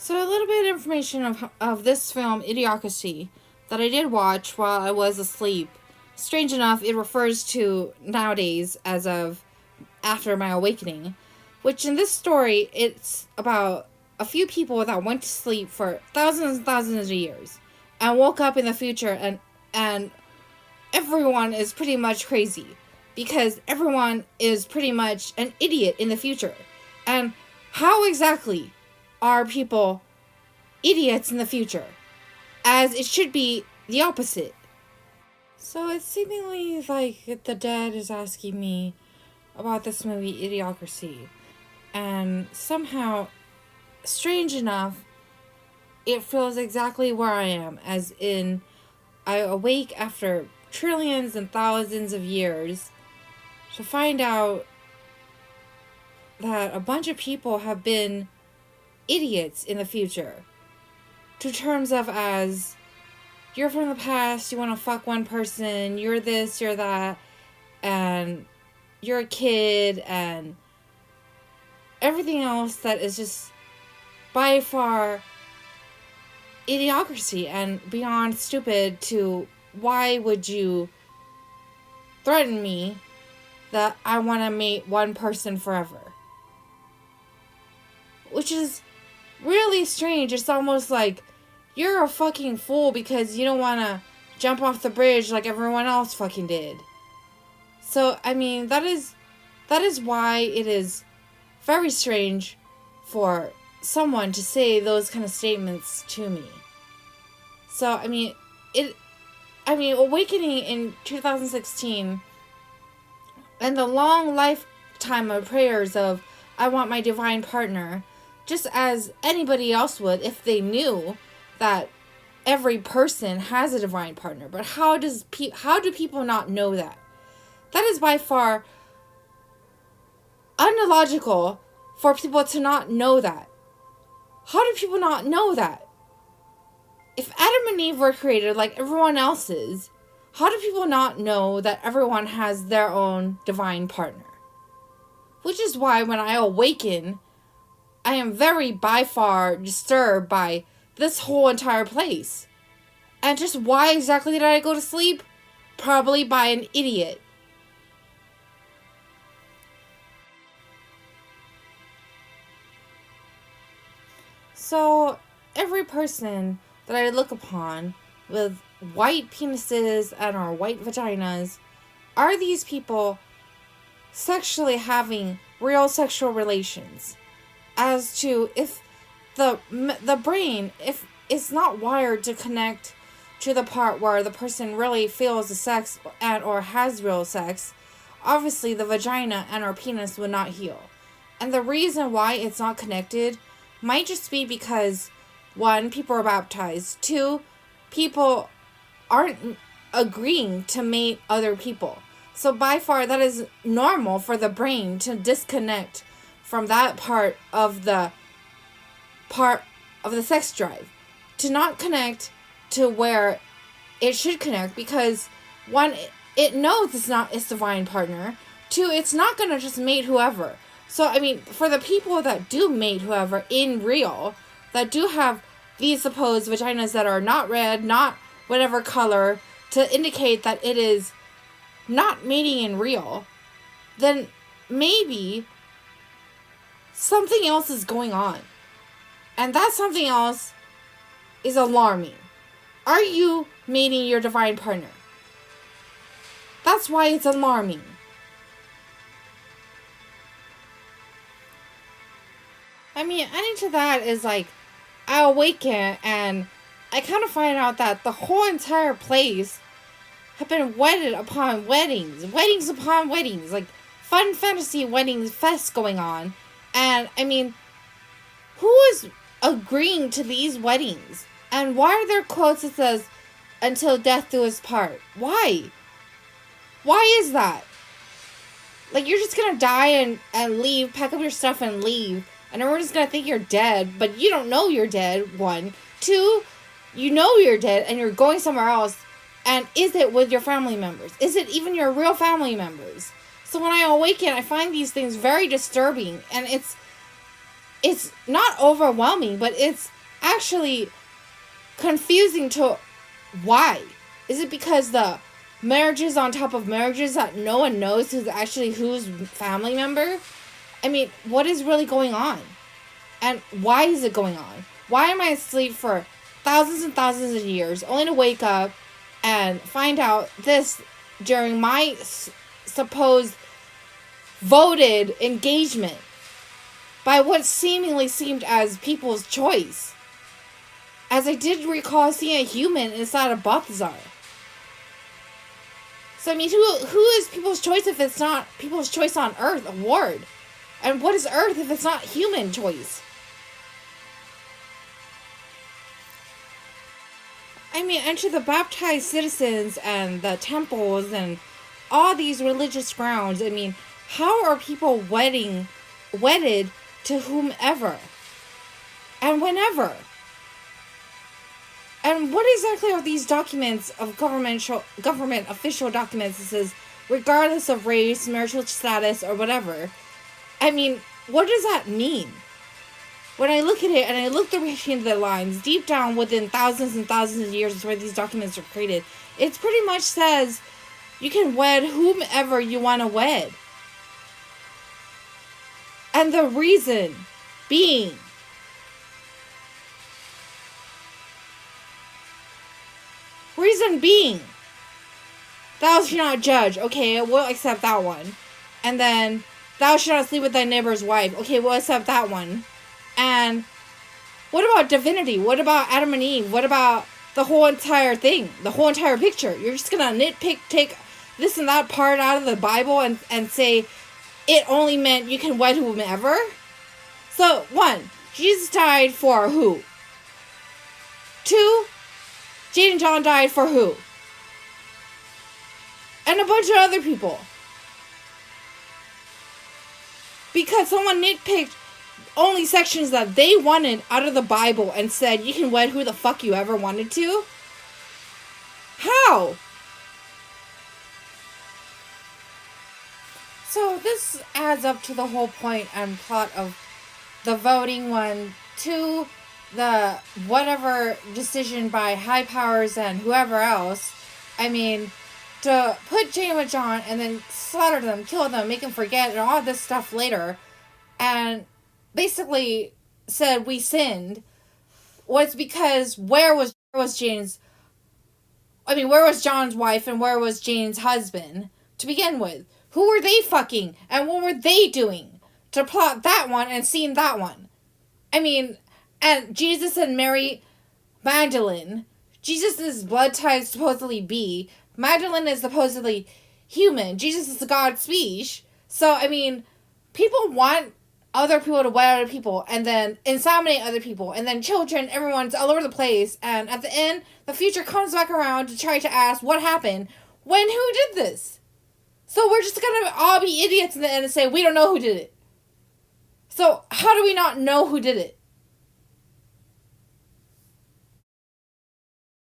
So a little bit of information of this film, Idiocracy, that I did watch while I was asleep. Strange enough, it refers to nowadays as of after my awakening, which in this story, it's about a few people that went to sleep for thousands and thousands of years and woke up in the future, and everyone is pretty much crazy because everyone is pretty much an idiot in the future. And how exactly are people idiots in the future? As it should be the opposite. So it's seemingly like the dead is asking me about this movie Idiocracy. And somehow, strange enough, it feels exactly where I am. As in, I awake after trillions and thousands of years to find out that a bunch of people have been idiots in the future. To terms of as, you're from the past, you want to fuck one person, you're this, you're that, and you're a kid, and everything else that is just by far idiocracy and beyond stupid. To why would you threaten me that I want to mate one person forever? Which is really strange. It's almost like you're a fucking fool because you don't want to jump off the bridge like everyone else fucking did. So, I mean, that is why it is very strange for someone to say those kind of statements to me. So, awakening in 2016 and the long lifetime of prayers of, I want my divine partner, just as anybody else would if they knew that every person has a divine partner. But how do people not know that? That is by far unlogical for people to not know that. How do people not know that? If Adam and Eve were created like everyone else is, how do people not know that everyone has their own divine partner? Which is why when I awaken, I am very by far disturbed by this whole entire place. And just why exactly did I go to sleep? Probably by an idiot. So, every person that I look upon with white penises and or white vaginas, are these people sexually having real sexual relations? As to if the brain, if it's not wired to connect to the part where the person really feels the sex and or has real sex, obviously the vagina and or penis would not heal. And the reason why it's not connected might just be because, one, people are baptized. Two, people aren't agreeing to mate other people. So by far, that is normal for the brain to disconnect from that part of the sex drive. To not connect to where it should connect because, one, it knows its divine partner. Two, it's not going to just mate whoever. So, for the people that do mate whoever in real, that do have these supposed vaginas that are not red, not whatever color, to indicate that it is not mating in real, then maybe something else is going on. And that something else is alarming. Are you mating your divine partner? That's why it's alarming. Adding to that is like, I awaken and I kind of find out that the whole entire place have been wedded upon weddings upon weddings, like fun fantasy weddings fest going on. And who is agreeing to these weddings? And why are there quotes that says, until death do us part? Why? Why is that? Like, you're just gonna die and leave, pack up your stuff and leave, and everyone's gonna think you're dead, but you don't know you're dead, one. Two, you know you're dead and you're going somewhere else, and is it with your family members? Is it even your real family members? So when I awaken, I find these things very disturbing, and it's not overwhelming, but it's actually confusing to why. Is it because the marriages on top of marriages that no one knows who's actually whose family member? I mean, what is really going on? And why is it going on? Why am I asleep for thousands and thousands of years only to wake up and find out this during my supposed voted engagement by what seemingly seemed as people's choice? As I did recall seeing a human inside a Balthazar. So, I mean, who is people's choice if it's not people's choice on Earth, a ward? And what is Earth if it's not human choice? I mean, and to the baptized citizens and the temples and all these religious grounds, I mean, how are people wedded to whomever and whenever? And what exactly are these documents of government official documents that says regardless of race, marital status, or whatever? I mean, what does that mean? When I look at it and I look between the lines, deep down within thousands and thousands of years where these documents are created, it pretty much says you can wed whomever you want to wed. And the reason being thou shalt not judge. Okay, we'll accept that one. And then, thou shalt not sleep with thy neighbor's wife. Okay, we'll accept that one. And what about divinity? What about Adam and Eve? What about the whole entire thing? The whole entire picture? You're just gonna nitpick, take this and that part out of the Bible and say it only meant you can wed whomever? So, 1, Jesus died for who? 2, Jade and John died for who? And a bunch of other people. Because someone nitpicked only sections that they wanted out of the Bible and said you can wed who the fuck you ever wanted to? How? So this adds up to the whole point and plot of the voting one to the whatever decision by high powers and whoever else. I mean, to put Jane with John and then slaughter them, kill them, make them forget, and all this stuff later, and basically said we sinned, was because where was Jane's, where was John's wife and where was Jane's husband to begin with? Who were they fucking and what were they doing to plot that one and scene that one? I mean, and Jesus and Mary Magdalene, Jesus' blood type supposedly B, Magdalene is supposedly human, Jesus is the God speech. So, I mean, people want other people to wed other people and then inseminate other people and then children, everyone's all over the place, and at the end, the future comes back around to try to ask what happened when who did this? So we're just gonna all be idiots in the end and say we don't know who did it. So how do we not know who did it?